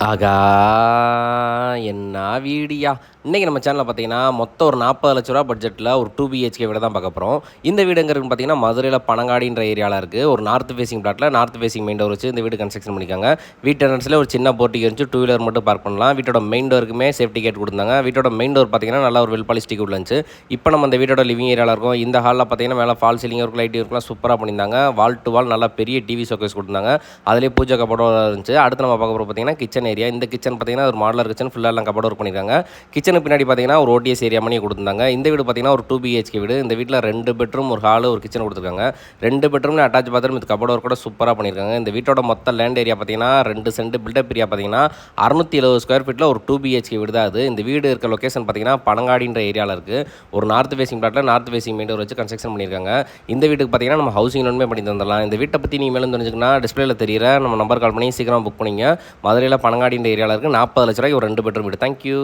ஆகா! என்ன வீடியா! இன்றைக்கி நம்ம சேனலில் பார்த்தீங்கன்னா, மொத்தம் ஒரு ரூ. 40,00,000 பட்ஜெட்டில ஒரு 2 பிஹெச்கே வீடு தான் பார்க்க போகிறோம். இந்த வீடு எங்கே இருக்குன்னு பார்த்தீங்கன்னா, மதுரையில பனங்காடின்ற ஏரியாவில் இருக்குது. ஒரு நார்த் ஃபேசிங் பிளாட்ல நார்த் ஃபேசிங் மெயின் டோர் வச்சு இந்த வீடு கன்ஸ்ட்ரக்ஷன் பண்ணியிருக்காங்க. வீட்டு என்ட்ரன்ஸ்ல ஒரு சின்ன போர்ட்டிகோ இருந்துச்சு. 2 வீலர் மட்டும் பார்க் பண்ணலாம். வீட்டோட மெயின் டோருக்குமே சேஃப்டி கேட் கொடுத்தாங்க. வீட்டோட மெயின் டோர் பார்த்தீங்கன்னா, நல்லா ஒரு வெல் பாலிஸ்டிக் உள்ள இருந்துச்சு. இப்போ நம்ம அந்த வீட்டோட லிவிங் ஏரியாவில் இருக்கோம். இந்த ஹாலில் பார்த்தீங்கன்னா, மேலே ஃபால் சீலிங் இருக்கும், லைட் இருக்குலாம் சூப்பராக பண்ணியிருந்தாங்க. வால் டு வால் நல்லா பெரிய டிவி ஷோகேஸ் கொடுத்தாங்க. அதிலே பூஜை கபோர்டு இருந்துச்சு. அடுத்து நம்ம பார்க்க போகிறது பார்த்தீங்கன்னா, கிச்சன் ஏரியா. இந்த கிச்சன் பார்த்தீங்கன்னா, ஒரு மாடலர் கிச்சன் ஃபுல்லாக எல்லாம் கபோர்டு ஒர்க் பண்ணியிருக்காங்க. கிச்சனுக்கு பின்னாடி பார்த்தீங்கன்னா, ஒரு ஓடிஎஸ் ஏரியா பண்ணி கொடுத்துருந்தாங்க. இந்த வீடு பார்த்தீங்கன்னா ஒரு 2 பிஹெச்கே வீடு. இந்த வீட்டில் 2 பெட்ரூம், ஒரு ஹாலு, ஒரு கிச்சன் கொடுத்துருக்காங்க. 2 பெட்ரூம்ல attach bathroom with cupboard work கூட சூப்பராக பண்ணியிருக்காங்க. இந்த வீட்டோட மொத்த லேண்ட் ஏரியா பார்த்தீங்கன்னா 2 சென்ட், பில்டப் ஏரியா பார்த்தீங்கன்னா 670 ஸ்கொயர் ஃபீட்டில் ஒரு 2 பிஹெச்கே வீடு தான் அது. இந்த வீடு இருக்க லொக்கேஷன் பார்த்தீங்கன்னா பனங்காடின்ற ஏரியாவில் இருக்குது. ஒரு நார்த் ஃபேசிங் பிளாட்டில் நார்த் ஃபேசிங் மெயின் டோர் வச்சு கன்ஸ்ட்ரக்ஷன் பண்ணியிருக்காங்க. இந்த வீட்டுக்கு பார்த்தீங்கன்னா நம்ம ஹவுசிங் லோனுமே பண்ணி தந்துடலாம். இந்த வீட்டை பற்றி நீங்கள் மேலும் தெரிஞ்சுக்கணும்னா டிஸ்பிளேல தெரியிற நம்ம நம்பர் கால் பண்ணி சீக்கிரம் புக் பண்ணிங்க. மதுரையில் பனங்காடின்ற ஏரியாவில் இருக்குது. 40,00,000 ஒரு 2 பெட்ரூம் வீடு. தேங்க்யூ.